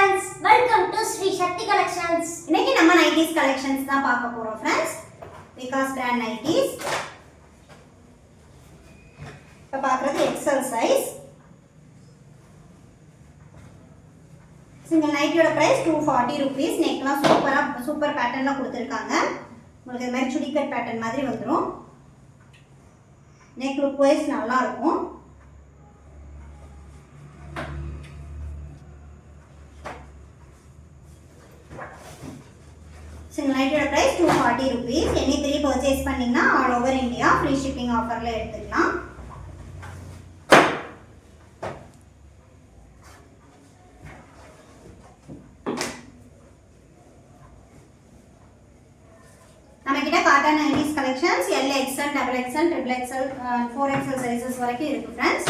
friends, welcome to Sri Shakti Collections. இன்னைக்கு நம்ம 90s collections தான் பார்க்க போறோம் friends. Because brand 90s. இப்ப பார்க்கிறது XL size. சிங்கிள் நைட்டியோட பிரைஸ் 240 rupees. நெக்லாம் சூப்பர் பேட்டர்ன்ல கொடுத்திருக்காங்க. உங்களுக்கு இந்த மாதிரி சுடி கட் பேட்டர்ன் மாதிரி வந்துரும். நெக் லுக் வைஸ் நல்லா இருக்கும். Single night price 240 rupees. Any 3 purchase பண்ணீங்கன்னா all over India free shipping offerல எடுத்துக்கலாம். நம்மகிட்ட cotton 90s collections L XL double XL triple XL 4XL sizes வரைக்கும் இருக்கு friends.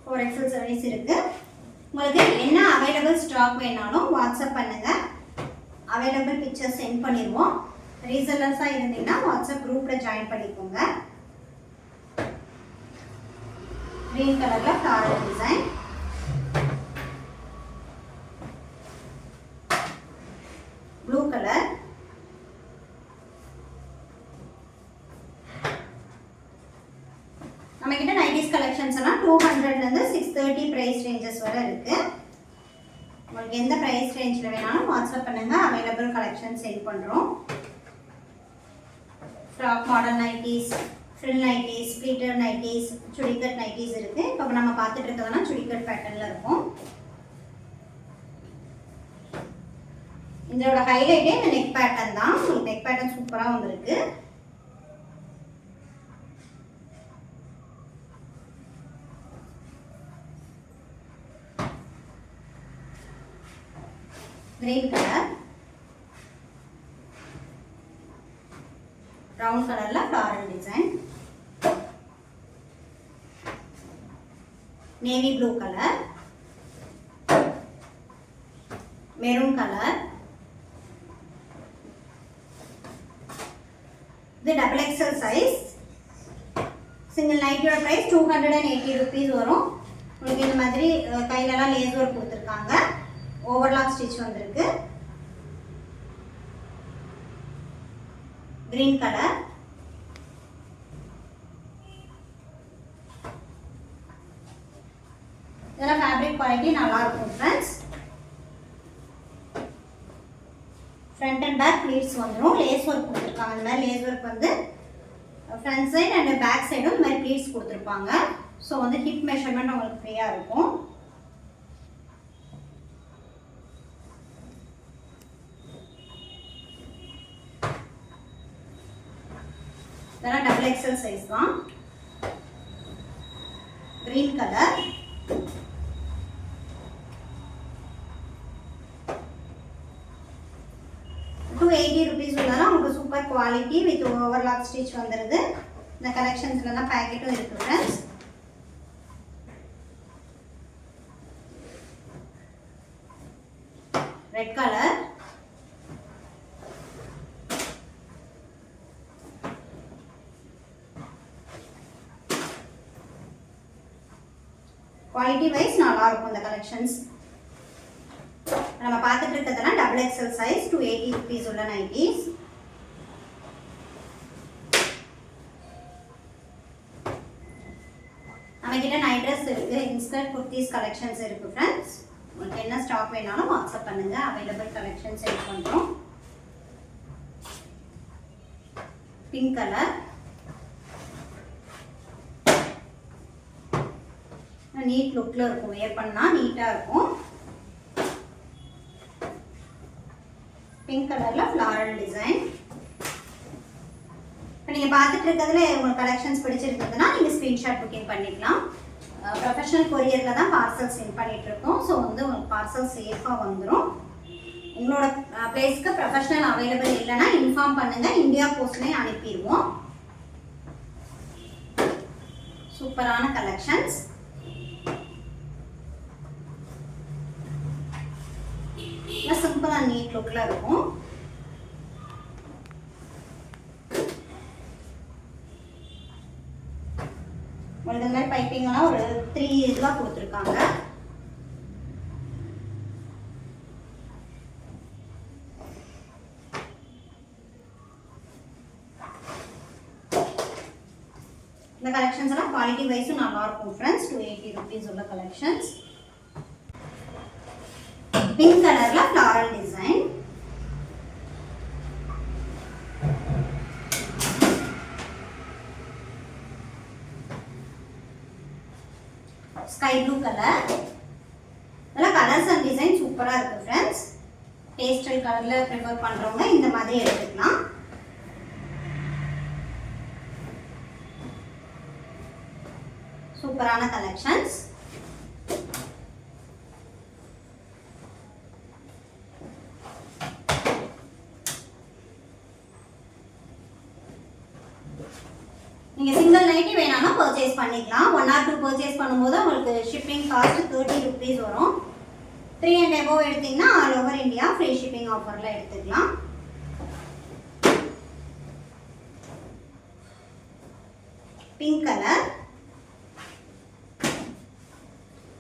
4XL size இருக்கு. உங்களுக்கு என்ன available stock வேணாலும் வாட்ஸ்அப் பண்ணுங்க. available pictures send பண்ணிடுவோம். ரீசெல்லர்ஸா இருந்தீங்கன்னா வாட்ஸ்அப் குரூப்ல ஜாயின் பண்ணிக்கோங்க. green கலர்ல floral டிசைன், blue கலர், நம்ம கிட்ட 90s collections எல்லாம் 200 ல இருந்து 630 பிரைஸ் ரேஞ்சஸ் வரை இருக்கு. உங்களுக்கு எந்த பிரைஸ் ரேஞ்சில் வேணாலும் வாட்ஸ்அப் பண்ணுங்க. அவைலபிள் கலெக்ஷன் சென்ட் பண்ணுறோம். Frock model nighties, frill nighties, splitter nighties, சுடிகட் நைட்டிஸ் இருக்குது. இப்போ நம்ம பார்த்துட்டு இருக்கிறதுனா சுடிகட் பேட்டர்னில் இருக்கும். இதோட ஹைலைட்டே இந்த நெக் பேட்டர்ன் தான். உங்களுக்கு நெக் பேட்டர்ன் சூப்பராக வந்திருக்கு. green color, brown color la floral design, navy blue color, maroon color. The double XL size. Single night your price 280 rupees வரும். உங்களுக்கு இந்த மாதிரி கையிலலாம் லேஸ் ஒர்க் கொடுத்துருக்காங்க. ஓவர்லாக் ஸ்டிச் வந்திருக்கு. green color, இதெல்லாம் ஃபேப்ரிக் குவாலிட்டி நல்லா இருக்கும் friends. Front and back pleats வந்துடும். லேஸ் ஒர்க் கொடுத்துருக்காங்க. இந்த மாதிரி லேஸ் ஒர்க் வந்து ஃப்ரண்ட் சைடு அண்ட் பேக் சைடும் இந்த மாதிரி ப்ளீட்ஸ் கொடுத்துருப்பாங்க. ஸோ வந்து ஹிப் மெஷர்மெண்ட் உங்களுக்கு ஃப்ரீயாக இருக்கும். இதெல்லாம் டபுள் எக்ஸல் சைஸ் தான். கிரீன் கலர், ₹280 உள்ளார உங்களுக்கு super quality with overlock stitch வந்துடுது. இந்த கலெக்ஷன்ஸ்லாம் பேக்கெட்டும் இருக்கு friends. Red colour, quality wise நல்லா இருக்கும் இந்த கலெக்ஷன்ஸ். நம்ம பார்த்துட்டு இருக்கிறதுனா டபுள் எக்ஸல் சைஸ் ₹280 உள்ள நைட்டிஸ். நம்ம கிட்ட நைட் ட்ரெஸ் இருக்கு, இன்ஸ்கர்ட் குர்த்திஸ் கலெக்ஷன்ஸ் இருக்கு ஃப்ரெண்ட்ஸ். உங்களுக்கு என்ன ஸ்டாக் வேணாலும் வாட்ஸ்அப் பண்ணுங்க. அவைலபிள் கலெக்ஷன்ஸ் சென்ட் பண்றோம். பிங்க் கலர், நீட் லுக்ல இருக்கும். வேர் பண்ணா நீட்டா இருக்கும். பிங்க் கலர்ல ஃப்ளாரல் டிசைன். இப்போ நீங்க பார்த்துட்டு இருக்கிறதுல உங்களுக்கு கலெக்ஷன்ஸ் பிடிச்சிருக்குதுன்னா நீங்க ஸ்கிரீன்ஷாட் புக்கிங் பண்ணிக்கலாம். ப்ரொஃபஷனல் கொரியர்ல தான் பார்சல் சென்ட் பண்ணிட்டு இருக்கோம். ஸோ வந்து உங்களுக்கு பார்சல் சேஃபா வந்துடும். உங்களோட பிளேஸ்க்கு ப்ரொஃபஷனல் அவைலபிள் இல்லைன்னா இன்ஃபார்ம் பண்ணுங்க. இந்தியா போஸ்ட்லேயே அனுப்பிடுவோம். சூப்பரான கலெக்ஷன்ஸ். சிம்பிள் அண்ட் நீட் லுக்ல இருக்கும். உங்களுக்கு இந்த மாதிரி பைப்பிங்லாம் ஒரு 3 இதுவாக கொடுத்துருக்காங்க. இந்த கலெக்ஷன்ஸ் எல்லாம் குவாலிட்டி வைஸும் நல்லா இருக்கும் ஃப்ரெண்ட்ஸ். 280 rupees உள்ள கலெக்ஷன்ஸ். பிங்க் கலர்ல floral design. Sky blue colour. இதெல்லாம் கலர்ஸ் அண்ட் டிசைன் சூப்பரா இருக்கு ஃப்ரெண்ட்ஸ். பேஸ்டல் கலர்ல ப்ரிஃபர் பண்றவங்க இந்த மாதிரி எடுத்துக்கலாம். சூப்பரான கலெக்ஷன்ஸ். நீங்க சிங்கிள் நைட்டி வேணாலும் பர்ச்சேஸ் பண்ணிக்கலாம். 1 or 2 பர்ச்சேஸ் பண்ணும்போது உங்களுக்கு ஷிப்பிங் காஸ்ட் 30 rupees வரும். 3 and above எடுத்தீங்கன்னா all over India free shipping ஆஃபர்ல எடுத்துக்கலாம். Pink colour.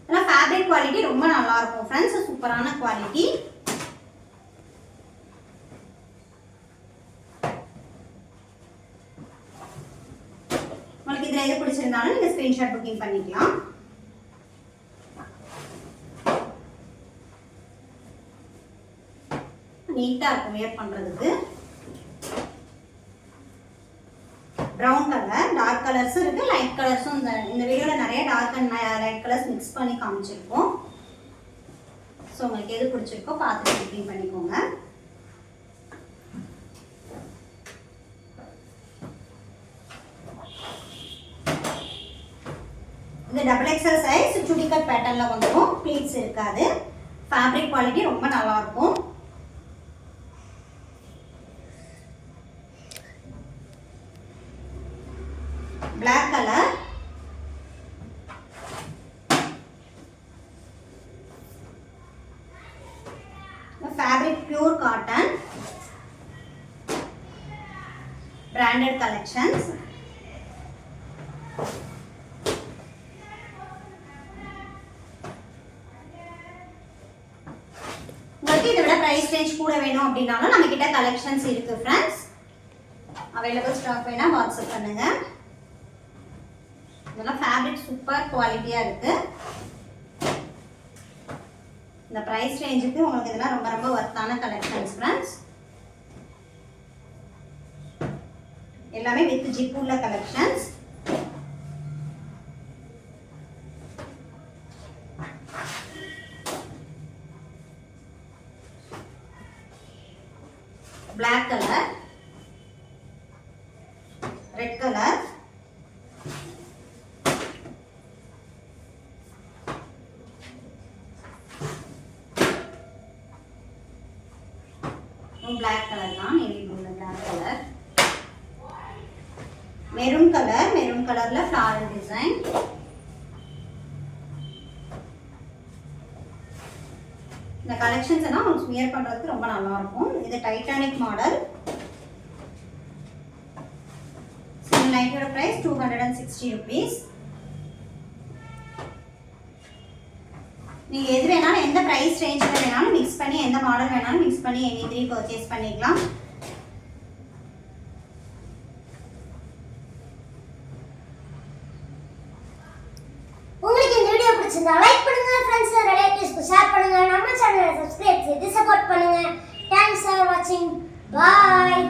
இதெல்லாம் ஃபேப்ரிக் குவாலிட்டி ரொம்ப நல்லா இருக்கும் ஃப்ரெண்ட்ஸ். சூப்பரான குவாலிட்டி. உங்களுக்கு இதுல எது பிடிச்சிருந்தாலும் நீங்க ஸ்கிரீன்ஷாட் புக்கிங் பண்ணிக்கலாம். நீட்டா இருக்கும் வேர் பண்றதுக்கு. brown colour. டார்க் கலர்ஸ் இருக்கு, லைட் கலர்ஸும் இந்த வீடியோல நிறைய dark and light colours mix பண்ணி காமிச்சிருக்கோம். ஸோ உங்களுக்கு எது பிடிச்சிருக்கோ பார்த்து புக்கிங் பண்ணிக்கோங்க. இது டபுள் எக்ஸல் சைஸ் சுடிகட் பேட்டர்ன்ல வந்துடும். ப்ளீட்ஸ் இருக்காது. ஃபேப்ரிக் குவாலிட்டி ரொம்ப நல்லா இருக்கும். black color. The fabric pure cotton. Branded collections. உங்களுக்கு இதோட பிரைஸ் ரேஞ்ச் கூட வேணும் அப்படினாலும் நம்ம கிட்ட கலெக்ஷன்ஸ் இருக்கு ஃப்ரெண்ட்ஸ். அவைலபிள் ஸ்டாக் வேணா வாட்ஸ்அப் பண்ணுங்க. இதெல்லாம் ஃபேப்ரிக் சூப்பர் குவாலிட்டியா இருக்கு. இந்த பிரைஸ் ரேஞ்சுக்கு உங்களுக்கு இதெல்லாம் ரொம்ப ரொம்ப வர்த்தான கலெக்ஷன்ஸ் ஃப்ரெண்ட்ஸ். எல்லாமே வித் ஜிப் உள்ள collections. black color, red color, black color தான் navy blue black color, maroon color, maroon colorல floral design, இந்த கலெக்ஷன்ஸ் எல்லாம் உங்களுக்கு ஸ்மியர் பண்றதுக்கு ரொம்ப நல்லா இருக்கும். இது டைட்டானிக் மாடல். சிங்கிள் நைட்டியோட பிரைஸ் 260 rupees. நீங்க எது வேணாலும் எந்த பிரைஸ் ரேஞ்ச்ல வேணாலும் மிக்ஸ் பண்ணி எந்த மாடல் வேணாலும் மிக்ஸ் பண்ணி எனி 3 பர்ச்சேஸ் பண்ணிக்கலாம். உங்களுக்கு இந்த வீடியோ பிடிச்சிருந்தா லைக் பண்ணுங்க, फ्रेंड्स ரிலேட்டிவ்ஸ்க்கு ஷேர் பண்ணுங்க, நம்ம சேனலை சப்ஸ்கிரைப் செய்து சப்போர்ட் பண்ணுங்க. Thanks for watching. Bye.